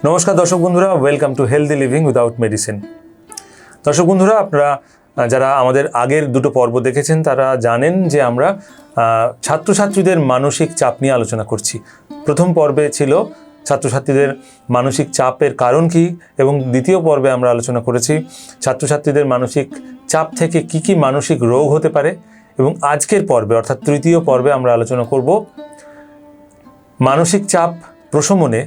নমস্কার দর্শক বন্ধুরা, welcome to healthy living without medicine. দর্শক বন্ধুরা, আপনারা যারা আমাদের আগের দুটো পর্ব দেখেছেন তারা জানেন যে আমরা ছাত্রছাত্রীদের মানসিক চাপ নিয়ে আলোচনা করছি। প্রথম পর্বে ছিল ছাত্রছাত্রীদের মানসিক চাপের কারণ কি, এবং দ্বিতীয় পর্বে আমরা আলোচনা করেছি ছাত্রছাত্রীদের মানসিক চাপ থেকে কি কি মানসিক রোগ হতে পারে। এবং আজকের পর্বে অর্থাৎ তৃতীয় পর্বে আমরা আলোচনা করব মানসিক চাপ প্রশমনে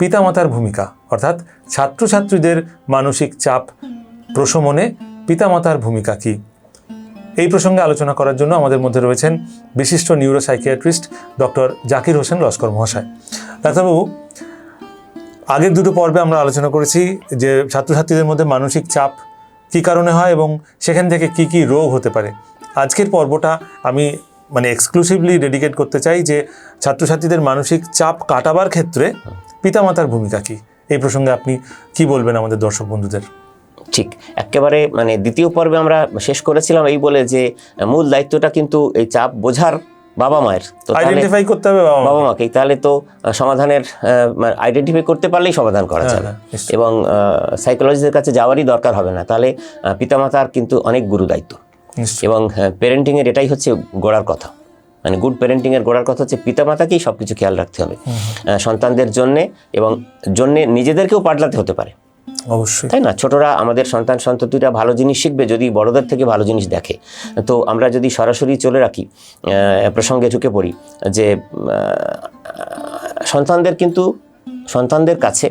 পিতামাতার ভূমিকা, অর্থাৎ ছাত্রছাত্রীদের মানসিক চাপ প্রশমনে পিতামাতার ভূমিকা কি। এই প্রসঙ্গে আলোচনা করার জন্য আমাদের মধ্যে রয়েছেন বিশিষ্ট নিউরোসাইকিয়াট্রিস্ট ডক্টর জাকির হোসেন লস্কর মহাশয়। ডাক্তারবাবু, আগের দুটো পর্বে আমরা আলোচনা করেছি যে ছাত্রছাত্রীদের মধ্যে মানসিক চাপ কী কারণে হয় এবং সেখান থেকে কি কি রোগ হতে পারে। আজকের পর্বটা আমি এক্সক্লুসিভলি ডেডিকেট করতে চাই যে ছাত্রছাত্রীদের মানসিক চাপ কাটাবার ক্ষেত্রে পিতামাতার ভূমিকা কি। এই প্রসঙ্গে আপনি কি বলবেন আমাদের দর্শক বন্ধুদের? ঠিক, একেবারে দ্বিতীয় পর্বে আমরা শেষ করেছিলাম এই বলে যে মূল দায়িত্বটা কিন্তু এই চাপ বোঝার বাবা মায়ের, তো আইডেন্টিফাই করতে হবে বাবা মাকে। তাহলে তো সমাধানের আইডেন্টিফাই করতে পারলেই সমাধান করা যাবে এবং সাইকোলজিস্টের কাছে যাওয়ারই দরকার হবে না। তাহলে পিতামাতার কিন্তু অনেক গুরু দায়িত্ব এবং প্যারেন্টিংয়ের এটাই হচ্ছে গোড়ার কথা। গুড প্যারেন্টিংয়ের গোড়ার কথা হচ্ছে পিতামাতাকেই সব কিছু খেয়াল রাখতে হবে সন্তানদের জন্যে, এবং জন্যে নিজেদেরকেও পাল্টাতে হতে পারে, অবশ্যই, তাই না? ছোটরা, আমাদের সন্তান সন্ততিরা ভালো জিনিস শিখবে যদি বড়দের থেকে ভালো জিনিস দেখে। তো আমরা যদি সরাসরি চলে রাখি, প্রসঙ্গে ঢুকে পড়ি যে সন্তানদের কাছে,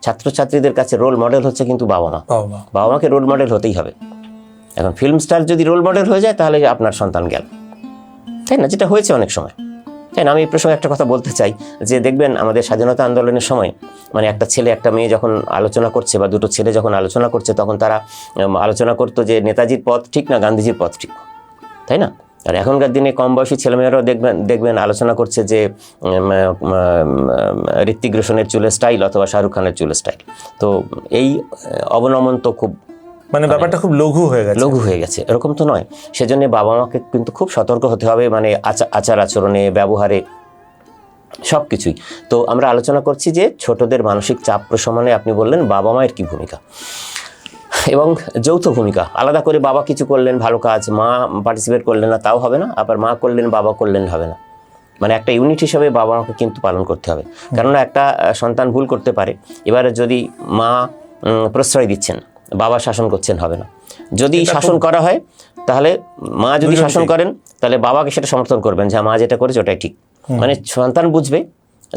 ছাত্রছাত্রীদের কাছে রোল মডেল হচ্ছে কিন্তু বাবা মা। বাবা মাকে রোল মডেল হতেই হবে। এখন ফিল্ম স্টার যদি রোল মডেল হয়ে যায় তাহলে আপনার সন্তান গেল, তাই না? যেটা হয়েছে অনেক সময়, তাই না? আমি এই প্রসঙ্গে একটা কথা বলতে চাই যে দেখবেন আমাদের স্বাধীনতা আন্দোলনের সময় একটা ছেলে একটা মেয়ে যখন আলোচনা করছে বা দুটো ছেলে যখন আলোচনা করছে, তখন তারা আলোচনা করতো যে নেতাজির পথ ঠিক না গান্ধীজির পথ ঠিক, তাই না? আর এখনকার দিনে কম বয়সী ছেলেমেয়েরাও দেখবেন আলোচনা করছে যে ঋত্বিক রোশনের চুলের স্টাইল অথবা শাহরুখ খানের চুলের স্টাইল। তো এই অবনমন তো খুব ব্যাপারটা খুব লঘু হয়ে গেছে। এরকম তো নয়। সেজন্য বাবা মাকে কিন্তু খুব সতর্ক হতে হবে, আচার আচরণে, ব্যবহারে, সব কিছুই। তো আমরা আলোচনা করছি যে ছোটদের মানসিক চাপ প্রশমনে আপনি বললেন বাবা মায়ের কি ভূমিকা, এবং যৌথ ভূমিকা। আলাদা করে বাবা কিছু করলেন ভালো কাজ, মা পার্টিসিপেট করলেন না, তাও হবে না। আবার মা করলেন বাবা করলেন হবে না। একটা ইউনিট হিসাবে বাবা মাকে কিন্তু পালন করতে হবে। কেননা একটা সন্তান ভুল করতে পারে, এবারে যদি মা প্রশ্রয় দিচ্ছেন, বাবা শাসন করছেন, হবে না। যদি শাসন করা হয় তাহলে মা যদি শাসন করেন তাহলে বাবাকে সেটা সমর্থন করবেন যে মা যেটা করেছে ওটাই ঠিক। সন্তান বুঝবে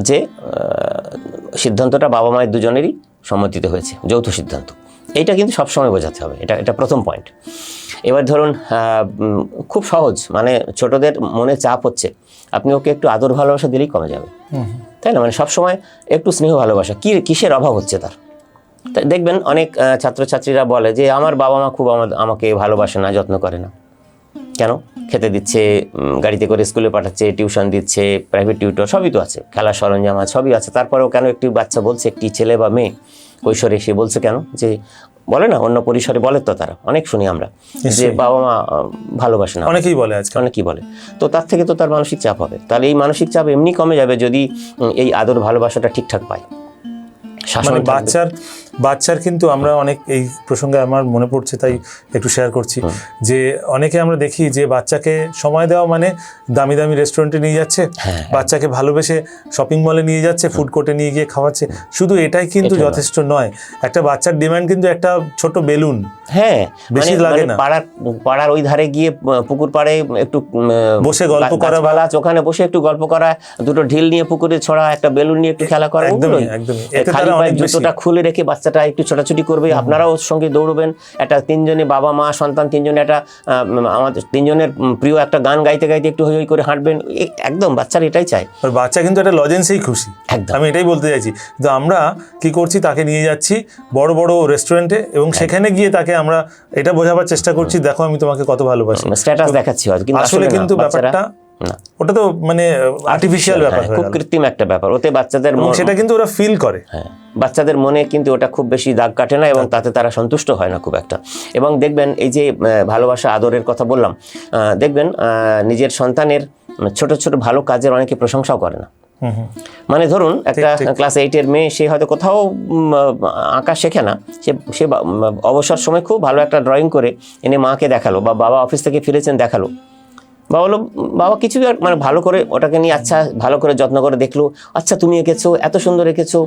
যে সিদ্ধান্তটা বাবা মায়ের দুজনেরই সম্মতিতে হয়েছে, যৌথ সিদ্ধান্ত। এইটা কিন্তু সবসময় বোঝাতে হবে। এটা প্রথম পয়েন্ট। এবার ধরুন খুব সহজ, ছোটদের মনে চাপ হচ্ছে, আপনি ওকে একটু আদর ভালোবাসা দিলেই কমে যাবে, তাই না? সবসময় একটু স্নেহ ভালোবাসা, কিসের অভাব হচ্ছে তার। দেখবেন অনেক ছাত্রছাত্রীরা বলে যে আমার বাবা মা খুব আমাকে ভালোবাসে না, যত্ন করে না। কেন? খেতে দিচ্ছে, গাড়িতে করে স্কুলে পাঠাচ্ছে, টিউশন দিচ্ছে, প্রাইভেট টিউটর সবই তো আছে, খেলার সরঞ্জাম আছে, সবই আছে। তারপরেও কেন একটি বাচ্চা বলছে, একটি ছেলে বা মেয়ে কৈশোরে সে বলছে কেন, যে বলে না, অন্য পরিসরে বলে তো তারা, অনেক শুনি আমরা যে বাবা মা ভালোবাসে না, অনেকেই বলে। তো তার থেকে তো তার মানসিক চাপ হবে। তাহলে এই মানসিক চাপ এমনি কমে যাবে যদি এই আদর ভালোবাসাটা ঠিকঠাক পায়। বাচ্চার কিন্তু আমরা অনেক, এই প্রসঙ্গে আমার মনে পড়ছে তাই একটু শেয়ার করছি, যে অনেকে আমরা দেখি যে বাচ্চাকে সময় দেওয়া দামি দামি রেস্টুরেন্টে নিয়ে যাচ্ছে, বাচ্চাকে ভালোবেসে শপিং মলে নিয়ে যাচ্ছে, ফুড কোর্টে নিয়ে গিয়ে খাওয়াচ্ছে। শুধু এটাই কিন্তু যথেষ্ট নয়। একটা বাচ্চার ডিমান্ড কিন্তু একটা ছোট বেলুন, বেশি লাগে না। পাড়ার ওই ধারে গিয়ে পুকুর পাড়ে একটু বসে গল্প করা, ওখানে বসে একটু গল্প করা, দুটো ঢিল নিয়ে পুকুরে ছড়া, একটা বেলুন নিয়ে একটু খেলা করা, একদমই জুতোটা খুলে রেখে বাচ্চাটা একটু ছোটাছুটি করবে, আপনারাও সঙ্গে দৌড়বেন। একটা তিনজনে বাবা মা সন্তান তিনজনে একটা আমাদের তিনজনের প্রিয় একটা গান গাইতে গাইতে একটু হই হই করে হাঁটবেন। একদম বাচ্চারা এটাই চায়। বাচ্চা কিন্তু একটা লজেন্সেই খুশি, আমি এটাই বলতে চাইছি। তো আমরা কি করছি, তাকে নিয়ে যাচ্ছি বড় বড় রেস্টুরেন্টে, এবং সেখানে গিয়ে তাকে আমরা এটা বোঝাবার চেষ্টা করছি, দেখো আমি তোমাকে কত ভালোবাসি, স্ট্যাটাস দেখাচ্ছি। আসলে কিন্তু ব্যাপারটা ওটা তো আর্টিফিশিয়াল ব্যাপার, খুব কৃত্রিম একটা ব্যাপার। ওতে বাচ্চাদের সেটা কিন্তু ওরা ফিল করে, বাচ্চাদের মনে কিন্তু ওটা খুব বেশি দাগ কাটে না, এবং তাতে তারা সন্তুষ্ট হয় না খুব একটা। এবং দেখবেন এই যে ভালোবাসা আদরের কথা বললাম, দেখবেন নিজের সন্তানের ছোট ছোট ভালো কাজের অনেকে প্রশংসাও করে না। মানে ধরুন একটা ক্লাস 8-এর মেয়ে, সে হয়তো কোথাও আঁকা শেখে না, সে অবসর সময় খুব ভালো একটা ড্রয়িং করে এনে মাকে দেখালো, বা বাবা অফিস থেকে ফিরেছেন দেখালো, বাবা বললো, বাবা কিছু মানে ভালো করে ওটাকে নিয়ে আচ্ছা ভালো করে যত্ন করে দেখলো, আচ্ছা তুমি এঁকেছো, এত সুন্দর এঁকেছো,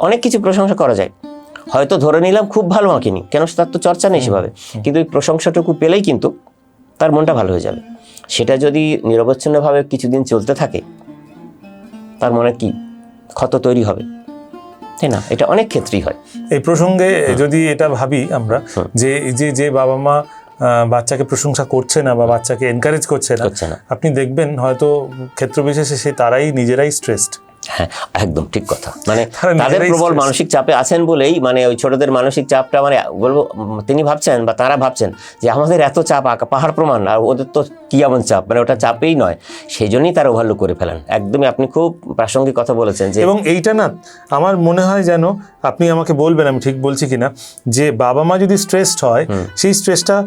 অনেক কিছু প্রশংসা করা যায়। হয়তো ধরে নিলাম খুব ভালো আঁকেনি, কেন তার তো চর্চা নেই সেভাবে, কিন্তু এই প্রশংসাটুকু পেলেই কিন্তু তার মনটা ভালো হয়ে যাবে। সেটা যদি নিরবচ্ছিন্নভাবে কিছুদিন চলতে থাকে, তার মনে কি ক্ষত তৈরি হবে, তাই না? এটা অনেক ক্ষেত্রেই হয়। এই প্রসঙ্গে যদি এটা ভাবি আমরা, যে যে বাবা মা বাচ্চাকে প্রশংসা করছে না বা বাচ্চাকে এনকারেজ করছে না, আপনি দেখবেন হয়তো ক্ষেত্র বিশেষে তারাই নিজেরাই স্ট্রেসড। হ্যাঁ, একদম ঠিক কথা। মানে তাদের প্রবল মানসিক চাপে আছেন বলেই, মানে ওই ছোটদের মানসিক চাপটা, মানে বলবো তিনি ভাবছেন বা তারা ভাবছেন যে আমাদের এত চাপ পাহাড় প্রমাণ, আর ওদের তো কি এমন চাপ, মানে ওটা চাপেই নয়, সেই জন্যই তারা ওভারলুক করে ফেলেন। একদমই আপনি খুব প্রাসঙ্গিক কথা বলেছেন। যে এবং এইটা না, আমার মনে হয় যেন, আপনি আমাকে বলবেন আমি ঠিক বলছি কিনা, যে বাবা মা যদি স্ট্রেসড হয়, সেই স্ট্রেসটা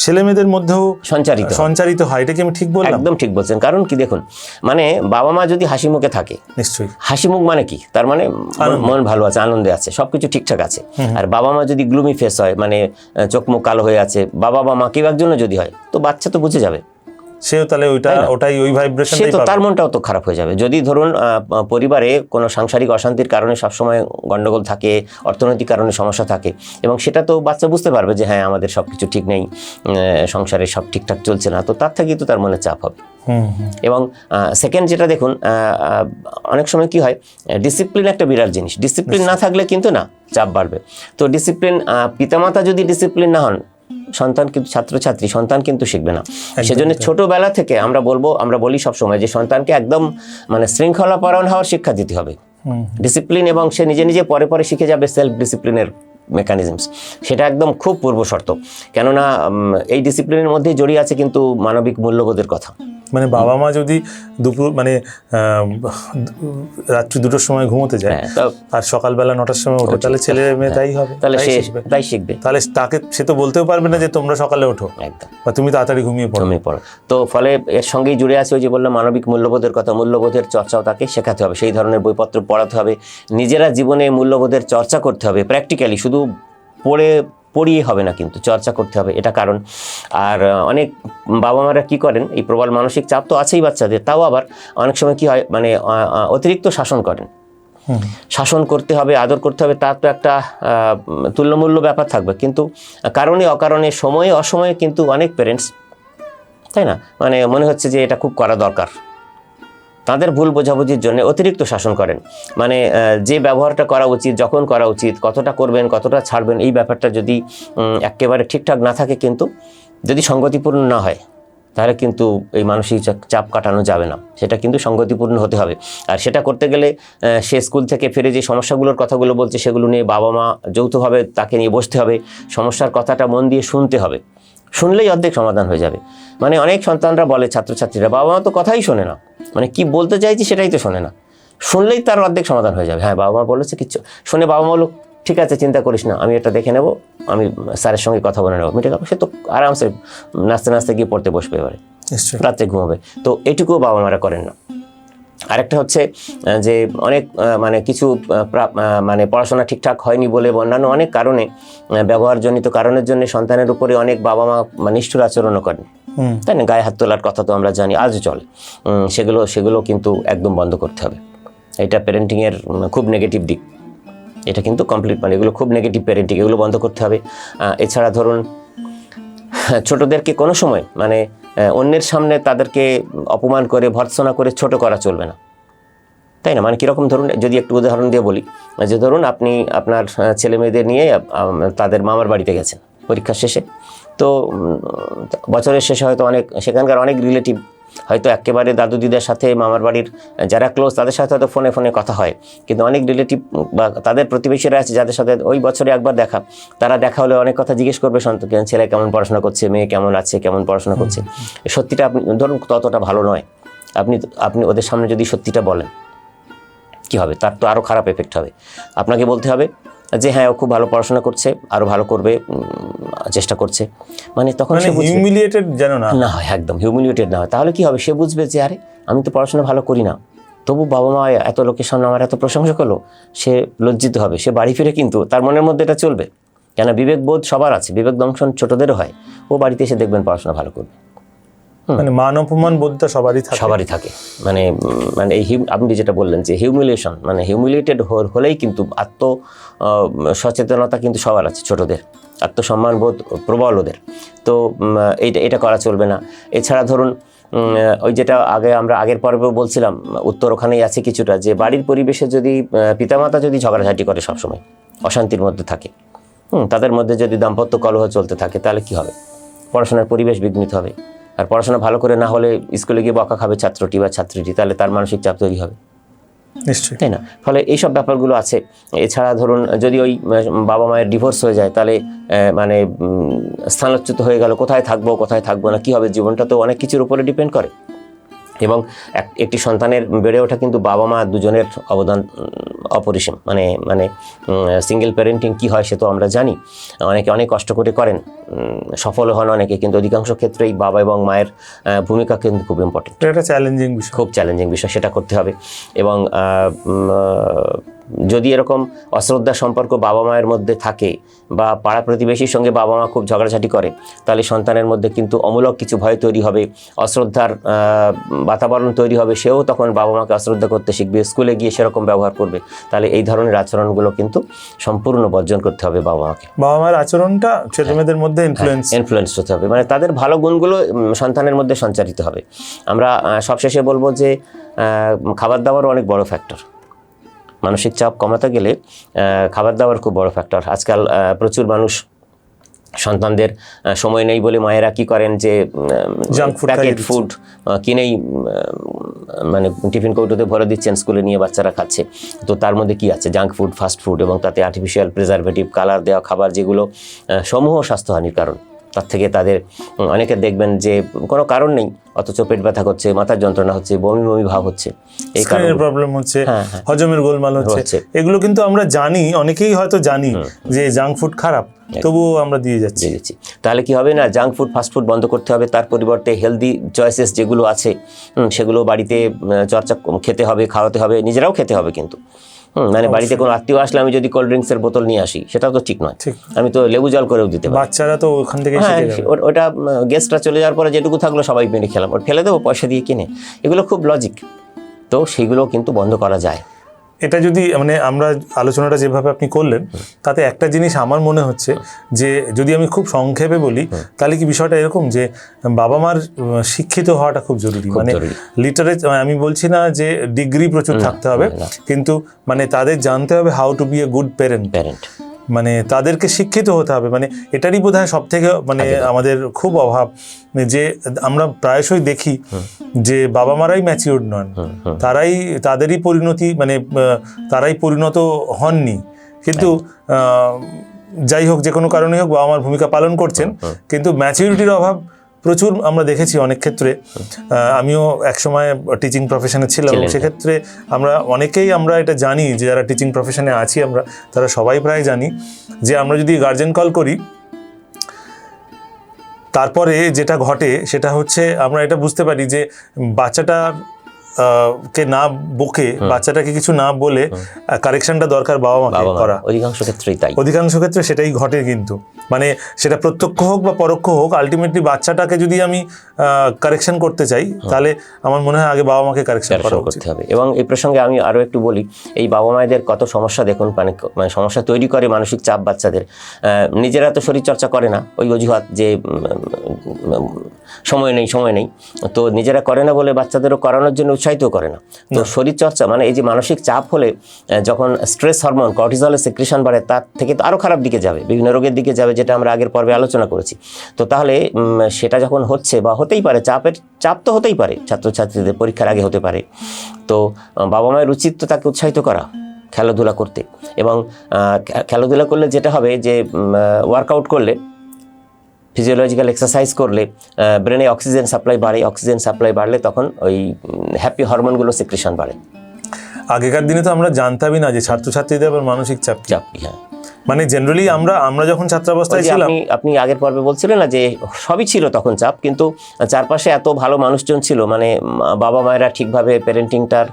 ছেলে মেয়েদের মধ্যেও সঞ্চারিত হয়। এটা কি আমি ঠিক বললাম? একদম ঠিক বলছেন। কারণ কি দেখুন, মানে বাবা মা যদি হাসি মুখে থাকে, নিশ্চয়ই হাসি মুখ মানে কি, তার মানে মন ভালো আছে, আনন্দে আছে, সবকিছু ঠিকঠাক আছে। আর বাবা মা যদি গ্লুমি ফেস হয়, মানে চোখ মুখ কালো হয়ে আছে, বাবা বা মা কেউ একজনের যদি হয়, তো বাচ্চা তো বুঝে যাবে, সেও তাহলে ওটাই ওই ভাইব্রেশনটাই পাবে, তার মনটাও তো খারাপ হয়ে যাবে। যদি ধরুন পরিবারে কোনো সাংসারিক অশান্তির কারণে সবসময় গন্ডগোল থাকে, অর্থনৈতিক কারণে সমস্যা থাকে, এবং সেটা তো বাচ্চা বুঝতে পারবে যে হ্যাঁ আমাদের সব কিছু ঠিক নেই, সংসারে সব ঠিকঠাক চলছে না, তো তার থেকেই তো তার মনে চাপ হবে। এবং সেকেন্ড যেটা দেখুন, অনেক সময় কি হয়, ডিসিপ্লিন একটা বিরাট জিনিস, ডিসিপ্লিন না থাকলে কিন্তু না, চাপ বাড়বে। তো ডিসিপ্লিন, পিতামাতা যদি ডিসিপ্লিন না হন, সন্তান কিন্তু ছাত্রছাত্রী সন্তান কিন্তু শিখবে না। সেজন্য ছোটবেলা থেকে আমরা বলি সবসময় যে সন্তানকে একদম মানে শৃঙ্খলাপরায়ণ হওয়ার শিক্ষা দিতে হবে, ডিসিপ্লিন, এবং সে নিজে নিজে পরে পরে শিখে যাবে সেলফ ডিসিপ্লিনের মেকানিজমস। সেটা একদম খুব পূর্ব শর্ত, কেননা এই ডিসিপ্লিনের মধ্যেই জড়িয়ে আছে কিন্তু মানবিক মূল্যবোধের কথা। মানে বাবা মা যদি দুপুর মানে রাত্রি 2টোর সময় ঘুমোতে যায়, আর সকালবেলা 9টার সময় ওঠে, তাহলে ছেলে মেয়ে তাই হবে, তাহলে তাই শিখবে। তাহলে তাকে সে তো বলতেও পারবে না যে তোমরা সকালে ওঠো, একদম, বা তুমি তাড়াতাড়ি ঘুমিয়ে পড়ো। তো ফলে এর সঙ্গেই জুড়ে আছে ওই যে বললাম মানবিক মূল্যবোধের কথা, মূল্যবোধের চর্চাও তাকে শেখাতে হবে, সেই ধরনের বইপত্র পড়াতে হবে, নিজেরা জীবনে মূল্যবোধের চর্চা করতে হবে প্র্যাকটিক্যালি, শুধু পড়িয়ে হবে না, কিন্তু চর্চা করতে হবে, এটা কারণ। আর অনেক বাবা মারা কী করেন, এই প্রবল মানসিক চাপ তো আছেই বাচ্চাদের, তাও আবার অনেক সময় কি হয়, মানে অতিরিক্ত শাসন করেন। শাসন করতে হবে, আদর করতে হবে, তার তো একটা তুল্যমূল্য ব্যাপার থাকবে, কিন্তু কারণে অকারণে, সময়ে অসময়ে কিন্তু অনেক প্যারেন্টস, তাই না, মানে মনে হচ্ছে যে এটা খুব করা দরকার, তাদের ভুল বোঝাবুঝির জন্য অতিরিক্ত শাসন করেন। মানে যে ব্যবহারটা করা উচিত, যখন করা উচিত, কতটা করবেন, কতটা ছাড়বেন, এই ব্যাপারটা যদি একেবারে ঠিকঠাক না থাকে, কিন্তু যদি সঙ্গতিপূর্ণ না হয়, তাহলে কিন্তু এই মানসিক চাপ কাটানো যাবে না, সেটা কিন্তু সঙ্গতিপূর্ণ হতে হবে। আর সেটা করতে গেলে সে স্কুল থেকে ফিরে যে সমস্যাগুলোর কথাগুলো বলছে, সেগুলো নিয়ে বাবা মা যৌথভাবে তাকে নিয়ে বসতে হবে, সমস্যার কথাটা মন দিয়ে শুনতে হবে, শুনলেই অর্ধেক সমাধান হয়ে যাবে। মানে অনেক সন্তানরা বলে, ছাত্রছাত্রীরা, বাবা মা তো কথাই শোনে না, মানে কি বলতে চাইছি সেটাই তো শোনে না, শুনলেই তার অর্ধেক সমাধান হয়ে যাবে। হ্যাঁ, বাবা মা বলেছে কিচ্ছু শুনে, বাবা মা বললো ঠিক আছে চিন্তা করিস না, আমি এটা দেখে নেব, আমি স্যারের সঙ্গে কথা বলে নেবো, মিটে গেল, সে তো আরামসে নাচতে নাচতে গিয়ে পড়তে বসবে, এবারে রাত্রে ঘুমাবে। তো এটুকুও বাবা মারা করেন না। আরেকটা হচ্ছে যে অনেক মানে কিছু মানে পড়াশোনা ঠিকঠাক হয়নি বলে, অন্যান্য অনেক কারণে, ব্যবহারজনিত কারণের জন্য সন্তানের উপরে অনেক বাবা মা নিষ্ঠুর আচরণও করেন, তাই না, গায়ে হাত তোলার কথা তো আমরা জানি, আজও চলে, সেগুলো কিন্তু একদম বন্ধ করতে হবে। এটা প্যারেন্টিংয়ের খুব নেগেটিভ দিক, এটা কিন্তু কমপ্লিট, মানে এগুলো খুব নেগেটিভ প্যারেন্টিং, এগুলো বন্ধ করতে হবে। এছাড়া ধরুন ছোটদেরকে কোনো সময় মানে অন্যের সামনে তাদেরকে অপমান করে, ভর্ৎসনা করে ছোট করা চলবে না, তাই না। মানে কীরকম, ধরুন যদি একটু উদাহরণ দিয়ে বলি, যে ধরুন আপনি আপনার ছেলে মেয়েদের নিয়ে তাদের মামার বাড়িতে গেছেন পরীক্ষা শেষে, তো বছরের শেষে হয়তো সেখানকার অনেক রিলেটিভ, হয়তো একেবারে দাদু দিদার সাথে মামার বাড়ির যারা ক্লোজ তাদের সাথে হয়তো ফোনে কথা হয়, কিন্তু অনেক রিলেটিভ বা তাদের প্রতিবেশীরা আছে যাদের সাথে ওই বছরে একবার দেখা, তারা দেখা হলে অনেক কথা জিজ্ঞেস করবে, ছেলে কেমন পড়াশোনা করছে, মেয়ে কেমন আছে, কেমন পড়াশোনা করছে। সত্যিটা আপনি ধরুন ততটা ভালো নয়, আপনি ওদের সামনে যদি সত্যিটা বলেন, কি হবে, তার তো আরও খারাপ এফেক্ট হবে। আপনাকে বলতে হবে যে হ্যাঁ ও খুব ভালো পড়াশোনা করছে, আরও ভালো করবে, চেষ্টা করছে, মানে তখন সে হিউমিলিয়েটেড যেন না হয়, একদম হিউমিলিয়েটেড না হয়, তাহলে কি হবে, সে বুঝবে যে আরে আমি তো পড়াশোনা ভালো করি না, তবু বাবা মা এত লোকের সামনে আমার এত প্রশংসা করলো, সে লজ্জিত হবে, সে বাড়ি ফিরে কিন্তু তার মনের মধ্যে এটা চলবে, কেন বিবেকবোধ সবার আছে, বিবেক দংশন ছোটদেরও হয়, ও বাড়িতে এসে দেখবেন পড়াশোনা ভালো করবে। মানে মান অপমান বোধটা সবারই থাকে। মানে মানে এই আপনি যেটা বললেন যে হিউমিলিয়েশন, মানে হিউমিলিয়েটেড হলেই কিন্তু সচেতনতা কিন্তু সবার আছে, ছোটদের আত্মসম্মান বোধ প্রবল ওদের, তো এটা করা চলবে না। এছাড়া ধরুন ওই যেটা আমরা আগের পর্বেও বলছিলাম, উত্তর ওখানেই আছে কিছুটা, যে বাড়ির পরিবেশে যদি পিতামাতা যদি ঝগড়াঝাটি করে সবসময়, অশান্তির মধ্যে থাকে, তাদের মধ্যে যদি দাম্পত্য কলহ চলতে থাকে, তাহলে কি হবে? পড়াশোনার পরিবেশ বিঘ্নিত হবে, আর পড়াশোনা ভালো করে না হলে স্কুলে গিয়ে বকা খাবে ছাত্রটি বা ছাত্রীটি, তাহলে তার মানসিক চাপ তৈরি হবে, নিশ্চয়ই, তাই না? ফলে এইসব ব্যাপারগুলো আছে। এছাড়া ধরুন যদি ওই বাবা মায়ের ডিভোর্স হয়ে যায়, তাহলে মানে স্থানচ্যুত হয়ে গেল, কোথায় থাকবো না, কি হবে, জীবনটা তো অনেক কিছুর উপরে ডিপেন্ড করে। এবং একটি সন্তানের বেড়ে ওঠা কিন্তু বাবা মা দুজনের অবদান অপরিসীম। মানে সিঙ্গেল প্যারেন্টিং কি হয় সে তো আমরা জানি, অনেকে অনেক কষ্ট করে করেন, সফল হন অনেকে, কিন্তু অধিকাংশ ক্ষেত্রেই বাবা এবং মায়ের ভূমিকা কিন্তু খুব ইম্পর্টেন্ট, এটা চ্যালেঞ্জিং বিষয়, খুব চ্যালেঞ্জিং বিষয়, সেটা করতে হবে। এবং যদি এরকম অশ্রদ্ধার সম্পর্ক বাবা মায়ের মধ্যে থাকে, বা পাড়া প্রতিবেশীর সঙ্গে বাবা মা খুব ঝগড়াঝাটি করে, তাহলে সন্তানের মধ্যে কিন্তু অমূলক কিছু ভয় তৈরি হবে, অশ্রদ্ধার বাতাবরণ তৈরি হবে, সেও তখন বাবা মাকে অশ্রদ্ধা করতে শিখবে, স্কুলে গিয়ে সেরকম ব্যবহার করবে। তাহলে এই ধরনের আচরণগুলো কিন্তু সম্পূর্ণ বর্জন করতে হবে বাবা মাকে। বাবা মায়ের আচরণটা ছেলেমেয়েদের মধ্যে ইনফ্লুয়েন্স হতে হবে, মানে তাদের ভালো গুণগুলো সন্তানের মধ্যে সঞ্চারিত হবে। আমরা সবশেষে বলবো যে খাবার দাবারও অনেক বড় ফ্যাক্টর। মানসিক চাপ কমাতে গেলে খাবার দাবার খুব বড় ফ্যাক্টর। আজকাল প্রচুর মানুষ সন্তানদের সময় নেই বলে মায়েরা কি করেন, যে প্যাকেট ফুড কিনেই মানে টিফিন কৌটোতে ভরে দিচ্ছেন, স্কুলে নিয়ে বাচ্চারা খাচ্ছে। তো তার মধ্যে কি আছে? জাঙ্ক ফুড, ফাস্ট ফুড, এবং তাতে আর্টিফিশিয়াল প্রিজারভেটিভ, কালার দেওয়া খাবার, যেগুলো সমূহ স্বাস্থ্যহানির কারণ। তার থেকে তাদের অনেকে দেখবেন যে কোনো কারণ নেই, অথচ পেট ব্যথা করছে, মাথার যন্ত্রণা হচ্ছে, বমি ভাব হচ্ছে, এই কারণে প্রবলেম হচ্ছে, হজমের গোলমাল হচ্ছে। এগুলো কিন্তু আমরা জানি, অনেকেই হয়তো জানি যে জাঙ্ক ফুড খারাপ, তবুও আমরা দিয়ে যাচ্ছি। তাহলে কি হবে না, জাঙ্ক ফুড ফাস্ট ফুড বন্ধ করতে হবে, তার পরিবর্তে হেলদি চয়েসেস যেগুলো আছে সেগুলো বাড়িতে খেতে হবে, খাওয়াতে হবে, নিজেরাও খেতে হবে। কিন্তু মানে বাড়িতে কোনো আত্মীয় আসলে আমি যদি কোল্ড ড্রিঙ্কসের বোতল নিয়ে আসি, সেটাও তো ঠিক নয়। আমি তো লেবু জল করেও দিতে পারি, বাচ্চারা তো ওখান থেকে ওটা গেস্টরা চলে যাওয়ার পরে যেটুকু থাকলো সবাই মেরে খেলাম, ওটা ফেলে দেবো পয়সা দিয়ে কিনে। এগুলো খুব লজিক, তো সেগুলো কিন্তু বন্ধ করা যায়। এটা যদি মানে আমরা আলোচনাটা যেভাবে আপনি করলেন, তাতে একটা জিনিস আমার মনে হচ্ছে যে যদি আমি খুব সংক্ষেপে বলি, তাহলে কি বিষয়টা এরকম যে বাবা মার শিক্ষিত হওয়াটা খুব জরুরি। মানে লিটারেট, আমি বলছি না যে ডিগ্রি প্রচুর থাকতে হবে, কিন্তু মানে তাদের জানতে হবে how to be a good parent. মানে তাদেরকে শিক্ষিত হতে হবে। মানে এটারই বোধহয় সব থেকে মানে আমাদের খুব অভাব, যে আমরা প্রায়শই দেখি যে বাবা মারাই ম্যাচিওর নন, তাদেরই পরিণতি, মানে তারাই পরিণত হননি, কিন্তু যাই হোক, যে কোনো কারণেই হোক বাবা মার ভূমিকা পালন করছেন, কিন্তু ম্যাচিউরিটির অভাব প্রচুর আমরা দেখেছি অনেক ক্ষেত্রে। আমিও একসময় টিচিং প্রফেশনে ছিলাম, সেক্ষেত্রে অনেকেই আমরা এটা জানি, যে যারা টিচিং প্রফেশনে আছি আমরা, তারা সবাই প্রায় জানি যে আমরা যদি গার্জেন কল করি, তারপরে যেটা ঘটে সেটা হচ্ছে আমরা এটা বুঝতে পারি যে বাচ্চাটার কে না বকে, বাচ্চাটাকে কিছু না বলে কারেকশনটা দরকার বাবা মাকে করা। অধিকাংশ ক্ষেত্রে সেটাই ঘটে। কিন্তু মানে সেটা প্রত্যক্ষ হোক বা পরোক্ষ হোক, আলটিমেটলি বাচ্চাটাকে যদি আমি কারেকশন করতে চাই, তাহলে আমার মনে হয় আগে বাবা মাকে কারেকশন করতে হবে। এবং এই প্রসঙ্গে আমি আরও একটু বলি, এই বাবা মায়েদের কত সমস্যা দেখুন, মানে সমস্যা তৈরি করে মানসিক চাপ বাচ্চাদের। নিজেরা তো শরীরচর্চা করে না, ওই অজুহাত যে সময় নেই, তো নিজেরা করে না বলে বাচ্চাদেরও করানোর জন্য উৎসাহিত করে না। তো শরীরচর্চা মানে এই যে মানসিক চাপ হলে যখন স্ট্রেস হরমোন কর্টিসলের সেক্রেশন বাড়ে, তার থেকে তো আরও খারাপ দিকে যাবে, বিভিন্ন রোগের দিকে যাবে, যেটা আমরা আগের পর্বে আলোচনা করেছি। তো তাহলে সেটা যখন হচ্ছে, বা হতেই পারে, চাপ তো হতেই পারে, ছাত্রছাত্রীদের পরীক্ষার আগে হতে পারে, তো বাবা মায়ের উচিত তো তাকে উৎসাহিত করা খেলাধুলা করতে। এবং খেলাধুলা করলে যেটা হবে যে ওয়ার্কআউট করলে, ফিজিওলজিক্যাল এক্সারসাইজ করলে ব্রেনে অক্সিজেন সাপ্লাই বাড়লে তখন ওই হ্যাপি হরমোনগুলো সিক্রেশন বাড়ে। আগেকার দিনে তো আমরা জানতামই না যে ছাত্রছাত্রীদের আবার মানসিক চাপ। হ্যাঁ, মানে জেনারেলি আমরা যখন ছাত্রাবস্থায় ওই যে ছিলাম, আপনি আগের পর্বে বলছিলেন না যে সবই ছিল তখন চাপ, কিন্তু চারপাশে এত ভালো মানুষজন ছিল, মানে বাবা মায়েরা ঠিকভাবে প্যারেন্টিংটার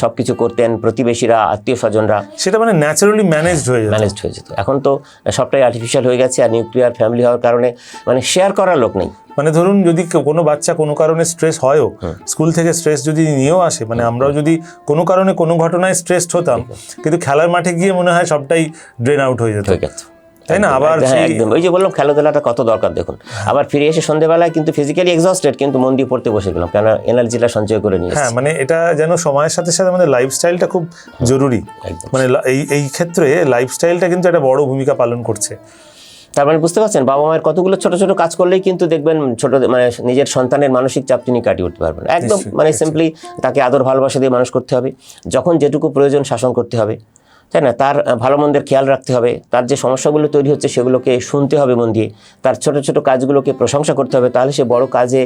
সবকিছু করতেন, প্রতিবেশীরা, আত্মীয় স্বজনরা সেটা মানে ন্যাচারালি ম্যানেজড হয়ে যেত। ম্যানেজড হয়ে যেত। এখন তো সবটাই আর্টিফিশিয়াল হয়ে গেছে, আর নিউক্লিয়ার ফ্যামিলি হওয়ার কারণে মানে শেয়ার করার লোক নেই। মানে ধরুন যদি কোনো বাচ্চা কোনো কারণে স্ট্রেস হয়ও, স্কুল থেকে স্ট্রেস যদি নিয়েও আসে, মানে আমরাও যদি কোনো কারণে কোনো ঘটনায় স্ট্রেসড হতাম, কিন্তু খেলার মাঠে গিয়ে মনে হয় সবটাই ড্রেন আউট হয়ে যেত, হয়ে গেছে, তাই না? আবার হ্যাঁ, একদম ওই যে বললাম খেলাধুলাটা কত দরকার দেখুন। আবার ফিরে এসে সন্ধ্যেবেলায় কিন্তু ফিজিক্যালি এক্সস্টেড, কিন্তু মন দিয়ে পড়তে বসে গেলাম, কেন এনার্জিটা সঞ্চয় করে নিয়ে হ্যাঁ, মানে এটা যেন সময়ের সাথে সাথে আমাদের লাইফস্টাইলটা খুব জরুরি। একদম। মানে এই ক্ষেত্রে লাইফস্টাইলটা কিন্তু একটা বড় ভূমিকা পালন করছে। তার মানে বুঝতে পারছেন, বাবা মায়ের কতগুলো ছোট ছোট কাজ করলেই কিন্তু দেখবেন ছোট মানে নিজের সন্তানের মানসিক চাপ তিনি কাটিয়ে উঠতে পারবেন একদম। মানে সিম্পলি তাকে আদর ভালোবাসা দিয়ে মানুষ করতে হবে, যখন যেটুকু প্রয়োজন শাসন করতে হবে, তাই না? তার ভালো মন্দের খেয়াল রাখতে হবে, তার যে সমস্যাগুলো তৈরি হচ্ছে সেগুলোকে শুনতে হবে মন দিয়ে, তার ছোট ছোট কাজগুলোকে প্রশংসা করতে হবে, তাহলে সে বড় কাজে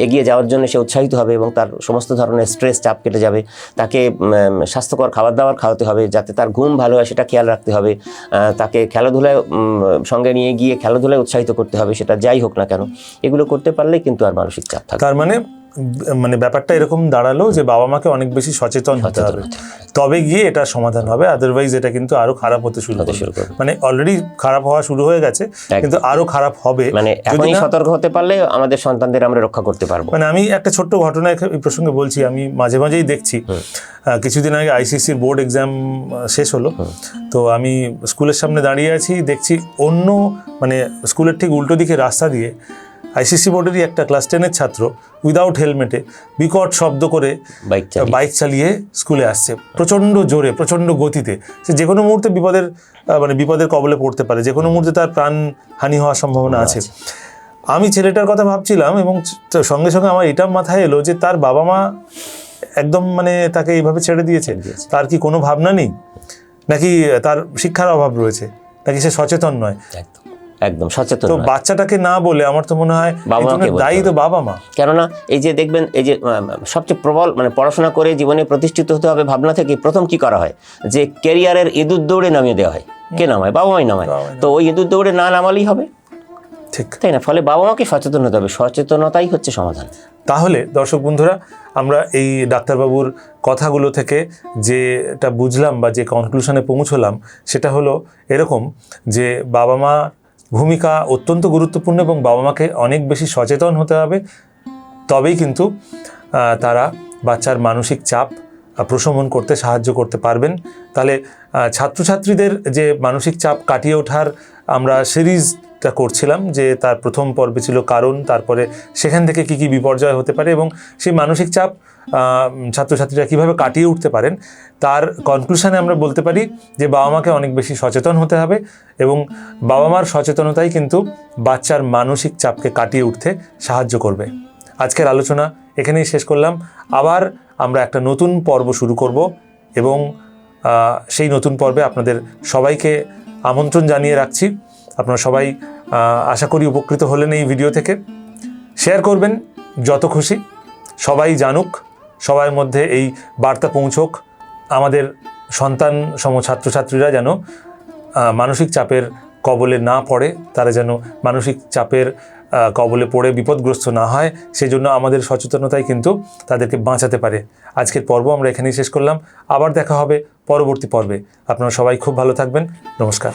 এগিয়ে যাওয়ার জন্য সে উৎসাহিত হবে এবং তার সমস্ত ধরনের স্ট্রেস চাপ কেটে যাবে। তাকে স্বাস্থ্যকর খাবার দাবার খাওয়াতে হবে, যাতে তার ঘুম ভালো হয় সেটা খেয়াল রাখতে হবে, তাকে খেলাধুলায় সঙ্গে নিয়ে গিয়ে খেলাধুলায় উৎসাহিত করতে হবে, সেটা যাই হোক না কেন। এগুলো করতে পারলেই কিন্তু আর মানসিক চাপ থাকবে। তার মানে ব্যাপারটা এরকম দাঁড়ালো যে বাবা মাকে অনেক বেশি সচেতন হতে হবে, তবে গিয়ে এটা সমাধান হবে। আদারওয়াইজ এটা কিন্তু আরো খারাপ হতে শুরু করবে। মানে অলরেডি খারাপ হওয়া শুরু হয়ে গেছে, কিন্তু আরো খারাপ হবে। মানে এখনই সতর্ক হতে পারলে আমাদের সন্তানদের আমরা রক্ষা করতে পারবো। মানে আমি একটা ছোট্ট ঘটনা এই প্রসঙ্গে বলছি, আমি মাঝে মাঝেই দেখছি, কিছুদিন আগে আইসিসির বোর্ড এক্সাম শেষ হলো, তো আমি স্কুলের সামনে দাঁড়িয়ে আছি, দেখছি অন্য মানে স্কুলের ঠিক উল্টো দিকে রাস্তা দিয়ে আইসিসি বোর্ডেরই একটা ক্লাস 10-এর ছাত্র উইদাউট হেলমেটে বিকট শব্দ করে বাইক চালিয়ে স্কুলে আসছে, প্রচণ্ড জোরে, প্রচণ্ড গতিতে। সে যে কোনো মুহূর্তে বিপদের কবলে পড়তে পারে, যে কোনো মুহূর্তে তার প্রাণহানি হওয়ার সম্ভাবনা আছে। আমি ছেলেটার কথা ভাবছিলাম এবং সঙ্গে সঙ্গে আমার এটা মাথায় এলো যে তার বাবা মা একদম মানে তাকে এইভাবে ছেড়ে দিয়েছে। তার কি কোনো ভাবনা নেই, নাকি তার শিক্ষার অভাব রয়েছে, নাকি সে সচেতন নয়? একদম সচেতন। তো বাচ্চাটাকে না বলে আমার তো মনে হয় দায়ী তো বাবা মা। কেননা এই যে দেখবেন, এই যে সবচেয়ে প্রবল মানে পড়াশোনা করে জীবনে প্রতিষ্ঠিত হতে হবে ভাবনা থেকে প্রথম কি করা হয়, যে ক্যারিয়ারের ইঁদুর দৌড়ে নামিয়ে দেওয়া হয়। কে নামায়? বাবা মাই নামায়। তো ওই ইঁদুর দৌড়ে না নামালেই হবে, ঠিক তাই না? ফলে বাবা মাকে সচেতন হতে হবে, সচেতনতাই হচ্ছে সমাধান। তাহলে দর্শক বন্ধুরা, আমরা এই ডাক্তারবাবুর কথাগুলো থেকে যেটা বুঝলাম বা যে কনক্লুশনে পৌঁছলাম সেটা হলো এরকম, যে বাবা মা ভূমিকা অত্যন্ত গুরুত্বপূর্ণ এবং বাবা মাকে অনেক বেশি সচেতন হতে হবে, তবেই কিন্তু তারা বাচ্চার মানসিক চাপ প্রশমন করতে সাহায্য করতে পারবেন। তাহলে ছাত্রছাত্রীদের যে মানসিক চাপ কাটিয়ে ওঠার আমরা সিরিজটা করছিলাম, যে তার প্রথম পর্বে ছিল কারণ, তারপরে সেখান থেকে কী কী বিপর্যয় হতে পারে এবং সেই মানসিক চাপ ছাত্রছাত্রীরা কীভাবে কাটিয়ে উঠতে পারেন, তার কনক্লুশনে আমরা বলতে পারি যে বাবা মাকে অনেক বেশি সচেতন হতে হবে এবং বাবা মার সচেতনতাই কিন্তু বাচ্চার মানসিক চাপকে কাটিয়ে উঠতে সাহায্য করবে। আজকের আলোচনা এখানেই শেষ করলাম। আবার আমরা একটা নতুন পর্ব শুরু করব এবং সেই নতুন পর্বে আপনাদের সবাইকে আমন্ত্রণ জানিয়ে রাখছি। আপনারা সবাই আশা করি উপকৃত হলেন এই ভিডিও থেকে। শেয়ার করবেন যত খুশি, সবাই জানুক, সবার মধ্যে এই বার্তা পৌঁছোক, আমাদের সন্তান সম ছাত্রছাত্রীরা যেন মানসিক চাপের কবলে না পড়ে, তারা যেন মানসিক চাপের কবলে পড়ে বিপদগ্রস্ত না হয়, সেই জন্য আমাদের সচেতনতাই কিন্তু তাদেরকে বাঁচাতে পারে। আজকের পর্ব আমরা এখানেই শেষ করলাম। আবার দেখা হবে পরবর্তী পর্বে। আপনারা সবাই খুব ভালো থাকবেন। নমস্কার।